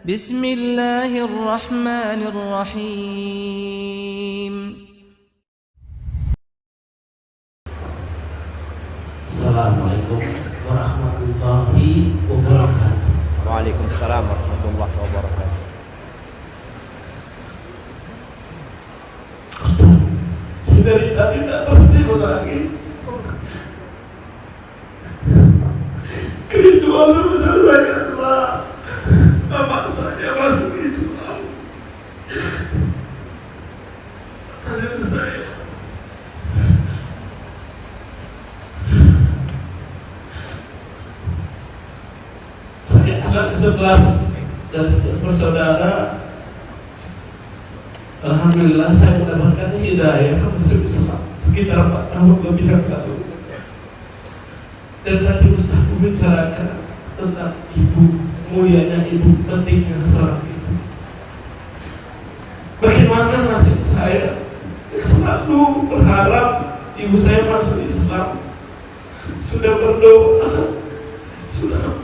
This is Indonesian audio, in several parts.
Bismillahirrahmanirrahim. Assalamualaikum warahmatullahi wabarakatuh. Waalaikumsalam warahmatullahi wabarakatuh. Dari tadi tak berhenti lagi. Kerinduan besar saya adalah bapak saya masuk Islam. Pertanyaan saya, anak ke-11 dan 11 bersaudara. Alhamdulillah saya mendapatkan hidayah masuk Islam sekitar 4 tahun lebih yang lalu. Dan tadi Ustaz membicarakan tentang ibu, mulianya ibu, pentingnya seorang ibu. Bagaimana nasib saya? Selalu berharap ibu saya masuk Islam. Sudah berdoa, sudah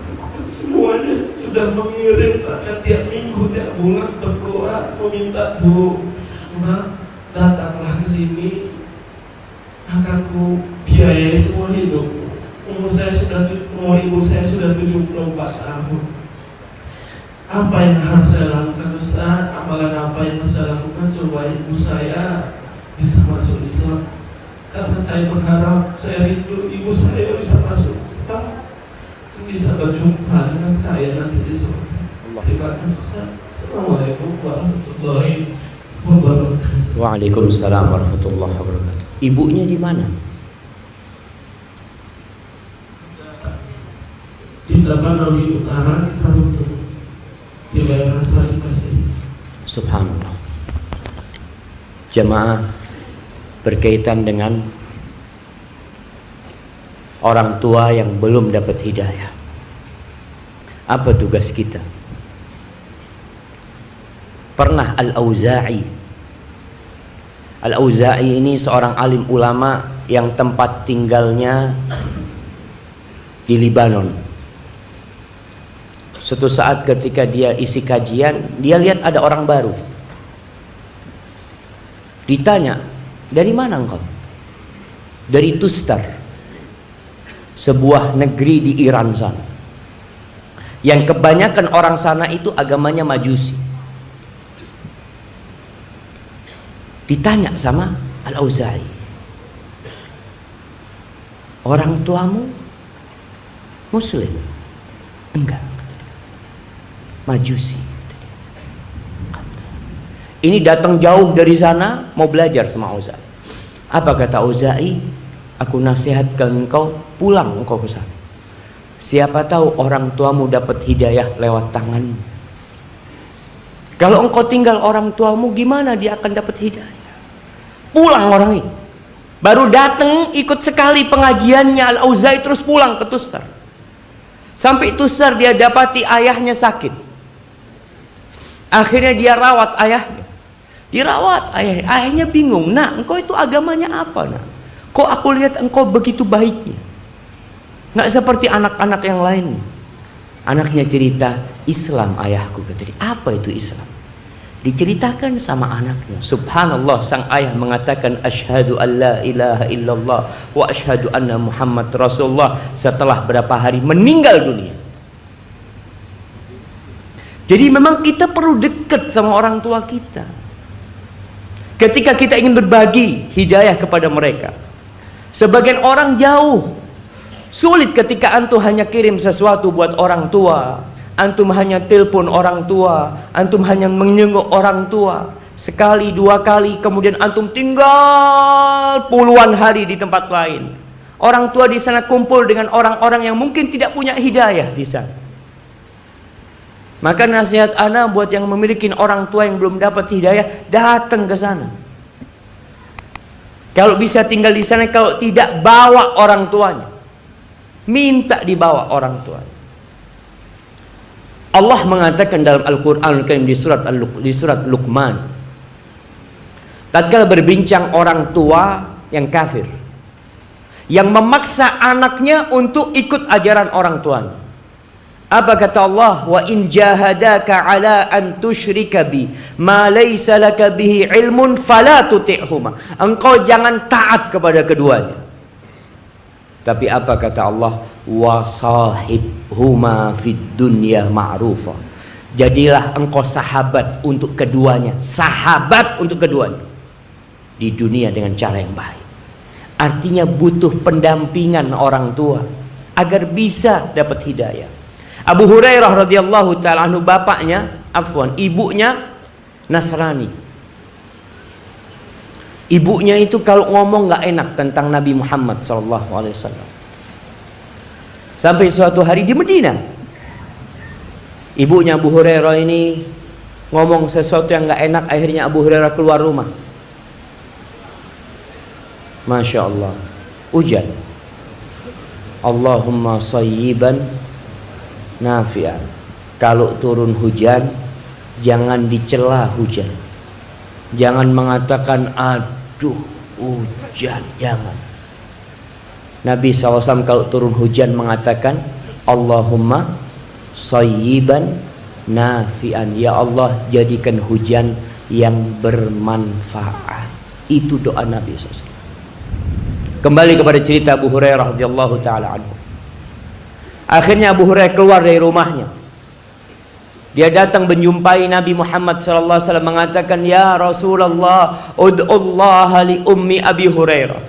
semuanya, sudah mengirim bahkan tiap minggu, tiap bulan berdoa meminta, Bu, Mak, datanglah ke sini, akan ku biayai semua hidup. Umur ibu saya sudah 74 tahun. Apa yang harus saya lakukan, Ustaz? Amalan apa yang harus saya lakukan supaya ibu saya bisa masuk Islam? Karena saya berharap, saya rindu ibu saya bisa masuk Islam, bisa berjumpa dengan saya nanti di surga. Terima kasih. Assalamualaikum warahmatullahi wabarakatuh. Waalaikumsalam warahmatullahi wabarakatuh. Ibunya di mana? Di Tapanuli Utara, Tarutung, di daerah Sarikasi. Subhanallah. Jemaah, berkaitan dengan orang tua yang belum dapat hidayah, apa tugas kita? Pernah Al-Auza'i ini seorang alim ulama yang tempat tinggalnya di Libanon. Suatu saat ketika dia isi kajian, dia lihat ada orang baru. Ditanya, dari mana engkau? Dari Tustar, sebuah negeri di Iran sana, yang kebanyakan orang sana itu agamanya Majusi. Ditanya sama Al-Auza'i, orang tuamu Muslim? Enggak, Majusi. Ini datang jauh dari sana mau belajar sama Auza'i. Apa kata Auza'i? Aku nasihatkan engkau, pulang engkau ke sana. Siapa tahu orang tuamu dapat hidayah lewat tanganmu. Kalau engkau tinggal orang tuamu, gimana dia akan dapat hidayah? Pulang orang ini. Baru datang ikut sekali pengajiannya Al-Auza'i, terus pulang ke Tustar. Sampai Tustar dia dapati ayahnya sakit. Akhirnya dia rawat ayahnya. Dirawat ayahnya bingung. Nak, engkau itu agamanya apa, nak? Kok aku lihat engkau begitu baiknya, nggak seperti anak-anak yang lain. Anaknya cerita, Islam ayahku, kata dia. Apa itu Islam? Diceritakan sama anaknya. Subhanallah, sang ayah mengatakan asyhadu an la ilaha illallah wa asyhadu anna Muhammad Rasulullah setelah berapa hari meninggal dunia. Jadi memang kita perlu dekat sama orang tua kita ketika kita ingin berbagi hidayah kepada mereka. Sebagian orang jauh, sulit ketika antum hanya kirim sesuatu buat orang tua, antum hanya telepon orang tua, antum hanya menjenguk orang tua sekali dua kali, kemudian antum tinggal puluhan hari di tempat lain. Orang tua di sana kumpul dengan orang-orang yang mungkin tidak punya hidayah di sana. Maka nasihat ana buat yang memiliki orang tua yang belum dapat hidayah, datang ke sana. Kalau bisa tinggal di sana, kalau tidak bawa orang tuanya, minta dibawa orang tuanya. Allah mengatakan dalam Al-Qur'an Al-Karim di surat Luqman, tatkala berbincang orang tua yang kafir yang memaksa anaknya untuk ikut ajaran orang tuanya. Apa kata Allah? Wa in jahadaka ala an tusyrika bi ma laysa laka bihi ilmun fala tuti'huma. Engkau jangan taat kepada keduanya. Tapi apa kata Allah? Wa sahibhuma fid dunya ma'rufa. Jadilah engkau sahabat untuk keduanya, sahabat untuk keduanya di dunia dengan cara yang baik. Artinya butuh pendampingan orang tua agar bisa dapat hidayah. Abu Hurairah radhiyallahu taala anhu, ibunya Nasrani. Ibunya itu kalau ngomong nggak enak tentang Nabi Muhammad SAW. Sampai suatu hari di Medina, ibunya Abu Hurairah ini ngomong sesuatu yang nggak enak, akhirnya Abu Hurairah keluar rumah. Masya Allah, hujan. Allahumma sayyiban nafi'an. Kalau turun hujan, jangan dicela hujan. Jangan mengatakan aduh hujan, jangan. Nabi SAW kalau turun hujan mengatakan Allahumma sayyiban nafi'an. Ya Allah, jadikan hujan yang bermanfaat. Itu doa Nabi SAW. Kembali kepada cerita Abu Hurairah radhiyallahu taala anhu. Akhirnya Abu Hurairah keluar dari rumahnya. Dia datang menjumpai Nabi Muhammad sallallahu alaihi wasallam, mengatakan, "Ya Rasulullah, ud'ullaha li ummi Abi Hurairah."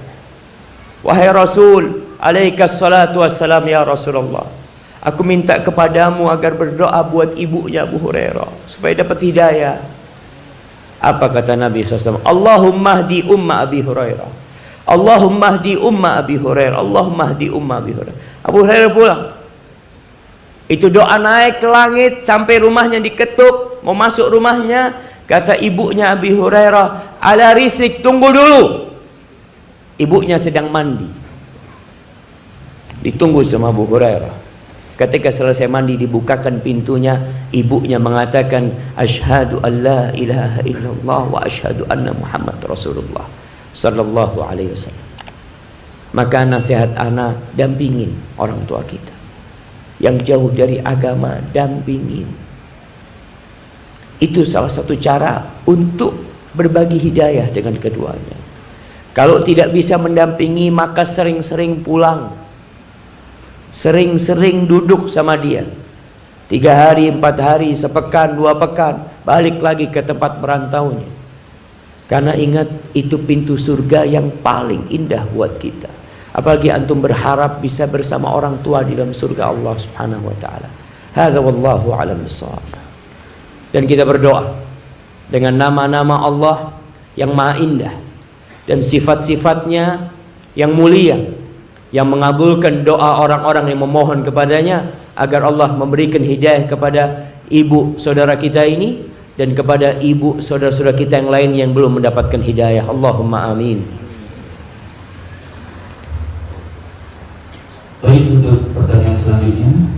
Wahai Rasul, alaikas salatu wassalam ya Rasulullah. Aku minta kepadamu agar berdoa buat ibunya Abu Hurairah supaya dapat hidayah. Apa kata Nabi SAW? Allahumma hdi umma Abi Hurairah. Allahumma hdi umma Abi Hurairah. Allahumma hdi umma Abi Hurairah. Abu Hurairah pulang. Itu doa naik ke langit sampai rumahnya diketuk. Mau masuk rumahnya, kata ibunya Abi Hurairah, ala risik, tunggu dulu. Ibunya sedang mandi. Ditunggu sama Abu Hurairah. Ketika selesai mandi, dibukakan pintunya. Ibunya mengatakan, asyhadu an la ilaha illallah wa asyhadu anna Muhammad Rasulullah sallallahu alaihi wasallam. Maka nasihat anak, dampingin orang tua kita yang jauh dari agama, dampingin. Itu salah satu cara untuk berbagi hidayah dengan keduanya. Kalau tidak bisa mendampingi, maka sering-sering pulang, sering-sering duduk sama dia. 3 hari, 4 hari, sepekan, 2 pekan, balik lagi ke tempat merantaunya. Karena ingat, itu pintu surga yang paling indah buat kita. Apalagi antum berharap bisa bersama orang tua di dalam surga Allah Subhanahu wa taala. Hadza wallahu a'lam bissawab. Dan kita berdoa dengan nama-nama Allah yang maha indah dan sifat-sifatnya yang mulia, yang mengabulkan doa orang-orang yang memohon kepadanya, agar Allah memberikan hidayah kepada ibu saudara kita ini dan kepada ibu saudara-saudara kita yang lain yang belum mendapatkan hidayah. Allahumma amin. Baik, untuk pertanyaan selanjutnya,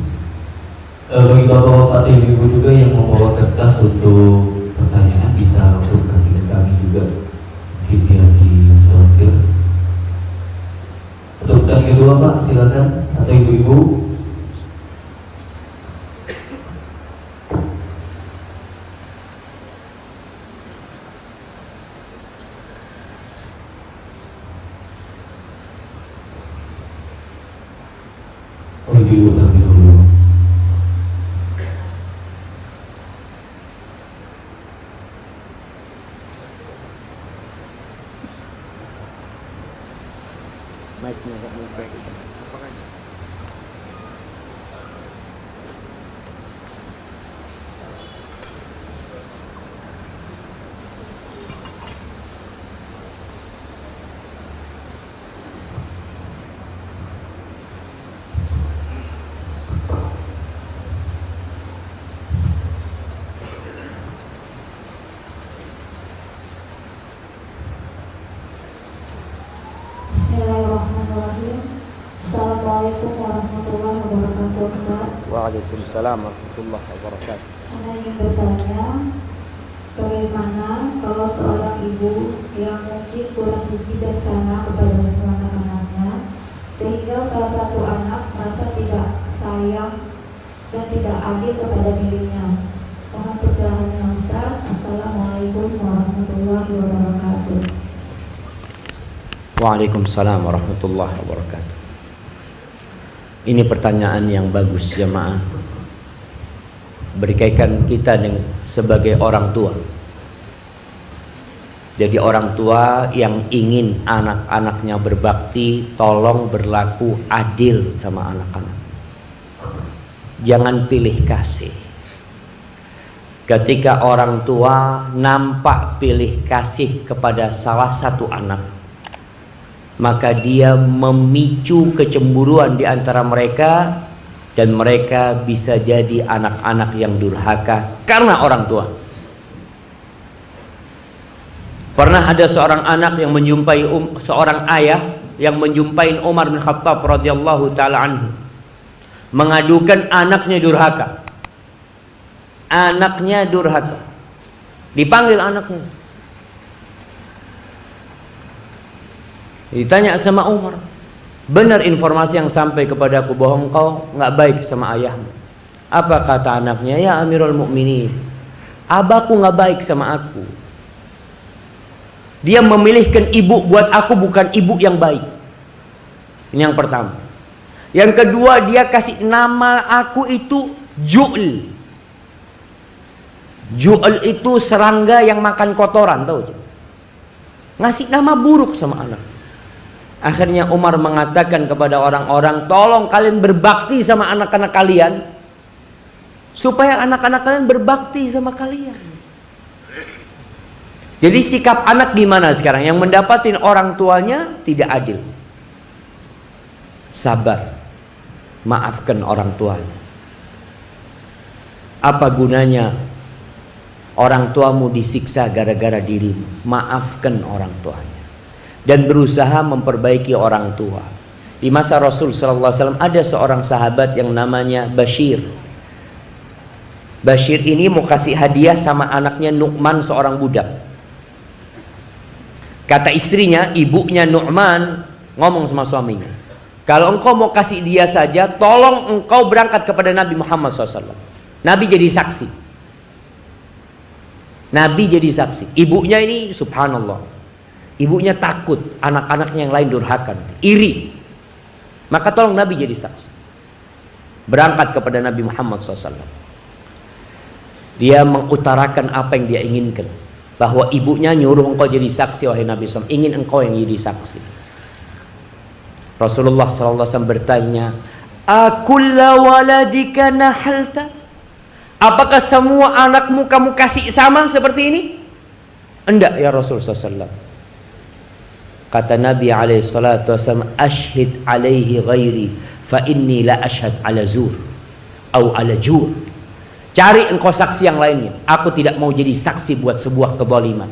bagi bapak-bapak dan ibu juga yang membawa kertas untuk pertanyaan, bisa langsung kasih ke kami juga, mungkin di sortir. Untuk pertanyaan kedua Pak, silakan, atau ibu-ibu. Ibu terlebih dahulu. Mic-nya nggak mau baik. Bismillahirrahmanirrahim. Assalamualaikum warahmatullahi wabarakatuh, Ustaz. Waalaikumsalam warahmatullahi wabarakatuh. Saya ingin bertanya, bagaimana kalau seorang ibu yang mungkin kurang bijaksana kepada semua anaknya, sehingga salah satu anak merasa tidak sayang dan tidak adil kepada dirinya. Mohon pencerahannya Ustaz. Assalamualaikum warahmatullahi wabarakatuh. Waalaikumsalam warahmatullahi wabarakatuh. Ini pertanyaan yang bagus jemaah. Berkaitan kita dengan sebagai orang tua. Jadi orang tua yang ingin anak-anaknya berbakti, tolong berlaku adil sama anak-anak. Jangan pilih kasih. Ketika orang tua nampak pilih kasih kepada salah satu anak, maka dia memicu kecemburuan di antara mereka, dan mereka bisa jadi anak-anak yang durhaka karena orang tua. Pernah ada seorang anak yang menjumpai seorang ayah yang menjumpai Umar bin Khattab radhiyallahu taala anhu, mengadukan anaknya durhaka. Anaknya durhaka. Dipanggil anaknya. Ditanya sama Umar, benar informasi yang sampai kepadaku bahwa engkau nggak baik sama ayahmu. Apa kata anaknya? Ya Amirul Mukminin, abahku nggak baik sama aku. Dia memilihkan ibu buat aku, bukan ibu yang baik. Ini yang pertama. Yang kedua, dia kasih nama aku itu Ju'l. Ju'l itu serangga yang makan kotoran, tahu? Ngasih nama buruk sama anak. Akhirnya Umar mengatakan kepada orang-orang, tolong kalian berbakti sama anak-anak kalian, supaya anak-anak kalian berbakti sama kalian. Jadi sikap anak gimana sekarang? Yang mendapatin orang tuanya tidak adil. Sabar, maafkan orang tuanya. Apa gunanya orang tuamu disiksa gara-gara dirimu? Maafkan orang tuanya dan berusaha memperbaiki orang tua. Di masa Rasul SAW ada seorang sahabat yang namanya Bashir. Bashir ini mau kasih hadiah sama anaknya Nu'man, seorang budak. Kata istrinya, ibunya Nu'man ngomong sama suaminya, kalau engkau mau kasih dia saja, tolong engkau berangkat kepada Nabi Muhammad SAW. Nabi jadi saksi. Nabi jadi saksi. Ibunya ini subhanallah, ibunya takut anak-anaknya yang lain durhaka, iri. Maka tolong Nabi jadi saksi. Berangkat kepada Nabi Muhammad SAW. Dia mengutarakan apa yang dia inginkan, bahwa ibunya nyuruh engkau jadi saksi wahai Nabi SAW, ingin engkau yang jadi saksi. Rasulullah SAW bertanya, akulla waladika nahalta? Apakah semua anakmu kamu kasih sama seperti ini? Enggak ya Rasulullah SAW. Kata Nabi SAW, ashhid alaihi ghairi fa inni la ashhad ala zur atau ala jur. Cari engkau saksi yang lainnya. Aku tidak mau jadi saksi buat sebuah kezaliman.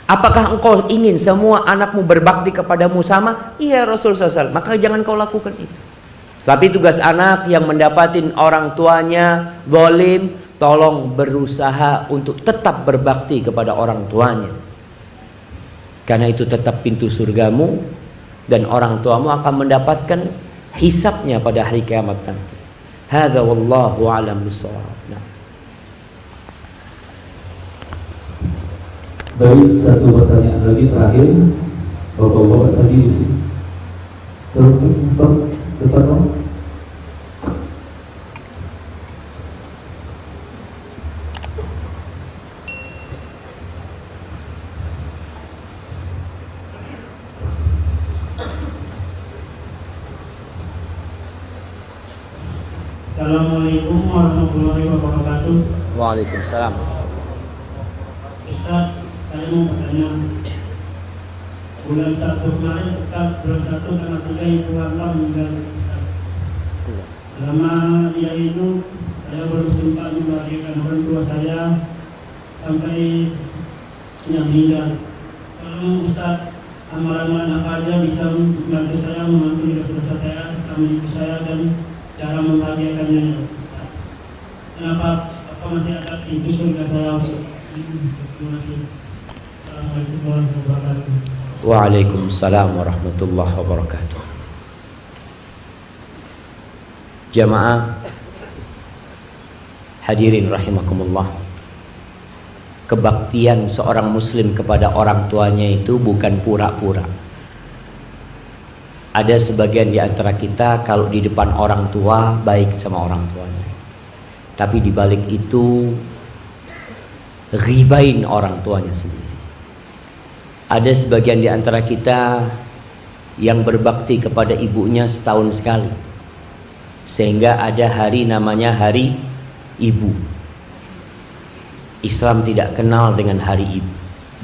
Apakah engkau ingin semua anakmu berbakti kepadamu sama? Iya Rasulullah SAW. Maka jangan kau lakukan itu. Tapi tugas anak yang mendapatin orang tuanya zalim, tolong berusaha untuk tetap berbakti kepada orang tuanya. Karena itu tetap pintu surgamu, dan orang tuamu akan mendapatkan hisabnya pada hari kiamat nanti. Hadza wallahu a'lam bishawab. Baik, satu pertanyaan lagi terakhir. Bapak-bapak tadi di sini. Terus depan dong. Assalamualaikum warahmatullahi wabarakatuh. Waalaikumsalam. Ustaz, saya mau bertanya. Bulan 1 kemarin, bulan 1 tanggal 3 Ibu Hamla meninggal. Selama dia hidup, saya belum sempat membahagiakan orang tua saya sampai dia meninggal. Kalau Ustaz, amalan-amalan apa aja bisa membantu saya mengampuni dosa-dosa saya sama ibu saya dan cara membahagiakannya. Kenapa masih ada pintu surga saya? Terima kasih. Assalamualaikum warahmatullahi wabarakatuh. Waalaikumsalam warahmatullahi wabarakatuh. Jamaah, Hadirin rahimakumullah, kebaktian seorang muslim kepada orang tuanya itu bukan pura-pura. Ada sebagian di antara kita kalau di depan orang tua baik sama orang tuanya, tapi di balik itu ribain orang tuanya sendiri. Ada sebagian di antara kita yang berbakti kepada ibunya setahun sekali, sehingga ada hari namanya hari ibu. Islam tidak kenal dengan hari ibu.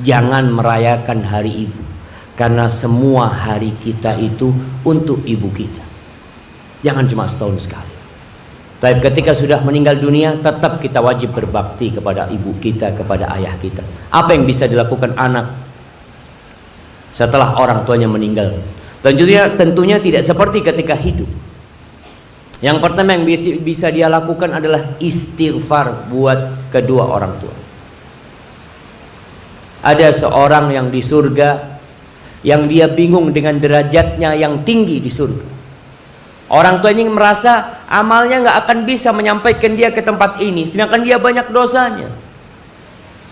Jangan merayakan hari ibu, karena semua hari kita itu untuk ibu kita. Jangan cuma setahun sekali. Tapi ketika sudah meninggal dunia, tetap kita wajib berbakti kepada ibu kita, kepada ayah kita. Apa yang bisa dilakukan anak setelah orang tuanya meninggal? Tentunya tidak seperti ketika hidup. Yang pertama yang bisa dia lakukan adalah istighfar buat kedua orang tua. Ada seorang yang di surga, yang dia bingung dengan derajatnya yang tinggi di surga. Orang tua ini merasa amalnya nggak akan bisa menyampaikan dia ke tempat ini, sedangkan dia banyak dosanya.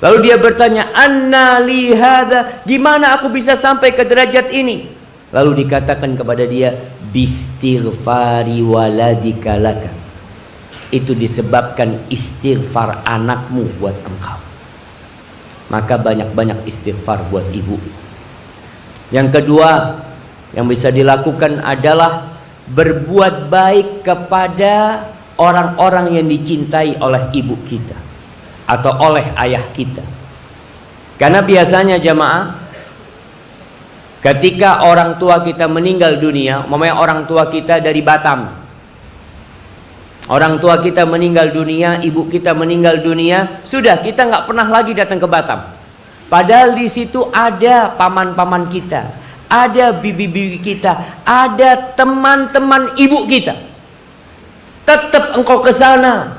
Lalu dia bertanya, anna li hadza, gimana aku bisa sampai ke derajat ini? Lalu dikatakan kepada dia, bistighfari waladika laka. Itu disebabkan istighfar anakmu buat engkau. Maka banyak-banyak istighfar buat ibu. Yang kedua yang bisa dilakukan adalah berbuat baik kepada orang-orang yang dicintai oleh ibu kita atau oleh ayah kita. Karena biasanya jamaah, ketika orang tua kita meninggal dunia, umpamanya orang tua kita dari Batam, orang tua kita meninggal dunia, ibu kita meninggal dunia, sudah kita nggak pernah lagi datang ke Batam. Padahal di situ ada paman-paman kita, ada bibi-bibi kita, ada teman-teman ibu kita. Tetap engkau ke sana.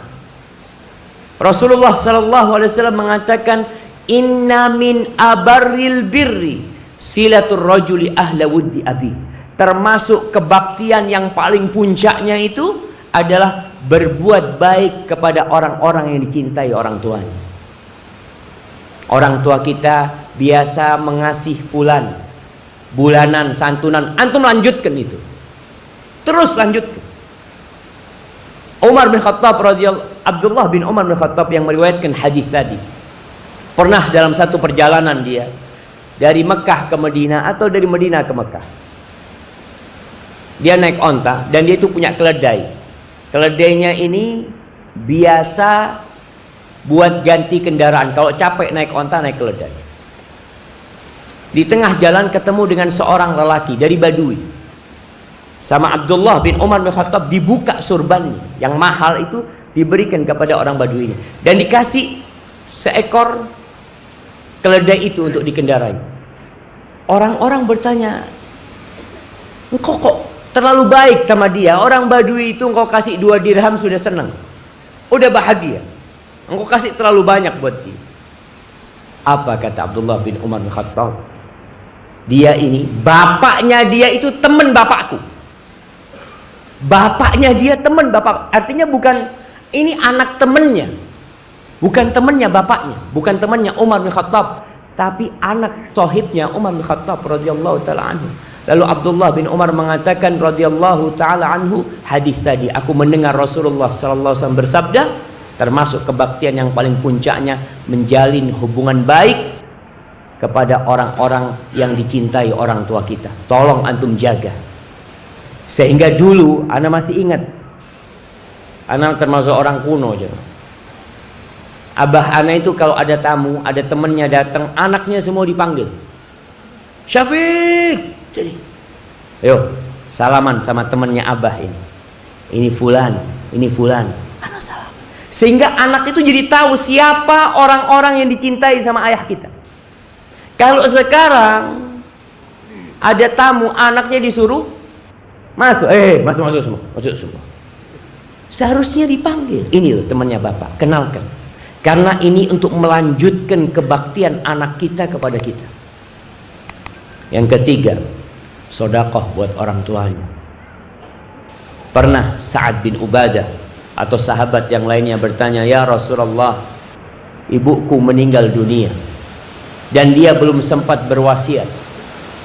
Rasulullah SAW mengatakan, inna min abarril birri silatul rajuli ahla wuddi abi. Termasuk kebaktian yang paling puncaknya itu adalah berbuat baik kepada orang-orang yang dicintai orang tuanya. Orang tua kita biasa mengasih fulan, bulanan, santunan, antum lanjutkan itu. Terus lanjutkan. Umar bin Khattab Abdullah bin Umar bin Khattab yang meriwayatkan hadis tadi, pernah dalam satu perjalanan dia dari Mekah ke Madinah atau dari Madinah ke Mekah. Dia naik onta dan dia itu punya keledai. Keledainya ini biasa buat ganti kendaraan. Kalau capek naik onta, naik keledai. Di tengah jalan ketemu dengan seorang lelaki dari Badui. Sama Abdullah bin Umar bin Khattab dibuka surbannya. Yang mahal itu diberikan kepada orang Badui ini. Dan dikasih seekor keledai itu untuk dikendarai. Orang-orang bertanya, engkau kok terlalu baik sama dia? Orang Badui itu engkau kasih 2 dirham sudah senang, udah bahagia. Engkau kasih terlalu banyak buat dia. Apa kata Abdullah bin Umar bin Khattab? Dia ini, bapaknya dia itu teman bapakku. Bapaknya dia teman bapak. Artinya bukan, ini anak temannya, bukan temannya bapaknya, bukan temannya Umar bin Khattab, tapi anak sohibnya Umar bin Khattab radhiyallahu taala anhu. Lalu Abdullah bin Umar mengatakan radhiyallahu taala anhu, hadis tadi, aku mendengar Rasulullah sallallahu alaihi wasallam bersabda, termasuk kebaktian yang paling puncaknya menjalin hubungan baik kepada orang-orang yang dicintai orang tua kita. Tolong antum jaga. Sehingga dulu ana masih ingat, ana termasuk orang kuno aja. Abah ana itu kalau ada tamu, ada temannya datang, anaknya semua dipanggil. Syafiq, jadi, ayo salaman sama temannya abah ini. Ini fulan, ini fulan. Anak salam. Sehingga anak itu jadi tahu siapa orang-orang yang dicintai sama ayah kita. Kalau sekarang ada tamu, anaknya disuruh masuk, masuk semua. Seharusnya dipanggil. Ini loh temannya bapak, kenalkan. Karena ini untuk melanjutkan kebaktian anak kita kepada kita. Yang ketiga, sedekah buat orang tuanya. Pernah Sa'ad bin Ubadah atau sahabat yang lainnya bertanya, "Ya Rasulullah, ibuku meninggal dunia dan dia belum sempat berwasiat.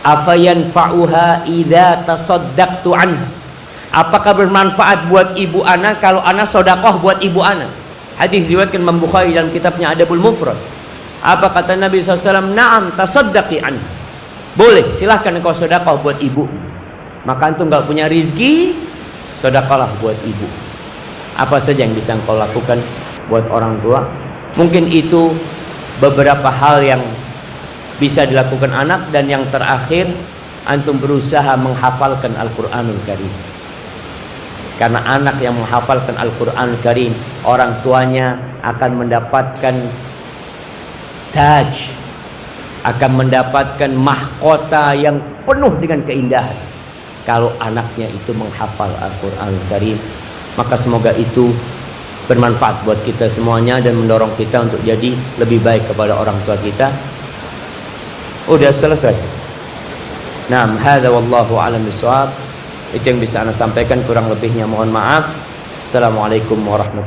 Afa yanfa'uha idza tasaddaqtu anha?" Apakah bermanfaat buat ibu ana kalau ana sedekah buat ibu ana? Hadis diriwayatkan Imam Bukhari dalam kitabnya Adabul Mufrad. Apa kata Nabi SAW? "Na'am, tasaddaqi anha." Boleh, silahkan kau sedekah buat ibu. Maka antum enggak punya rizki, sedekahlah buat ibu. Apa saja yang bisa engkau lakukan buat orang tua? Mungkin itu beberapa hal yang bisa dilakukan anak. Dan yang terakhir, antum berusaha menghafalkan Al-Quranul Karim. Karena anak yang menghafalkan Al-Quranul Karim, orang tuanya akan mendapatkan taj, akan mendapatkan mahkota yang penuh dengan keindahan kalau anaknya itu menghafal Al-Quranul Karim. Maka semoga itu bermanfaat buat kita semuanya dan mendorong kita untuk jadi lebih baik kepada orang tua kita. Udah selesai. Naam, hadza wallahu a'lam bishawab. Itu yang bisa ana sampaikan, kurang lebihnya mohon maaf. Assalamualaikum warahmatullahi wabarakatuh.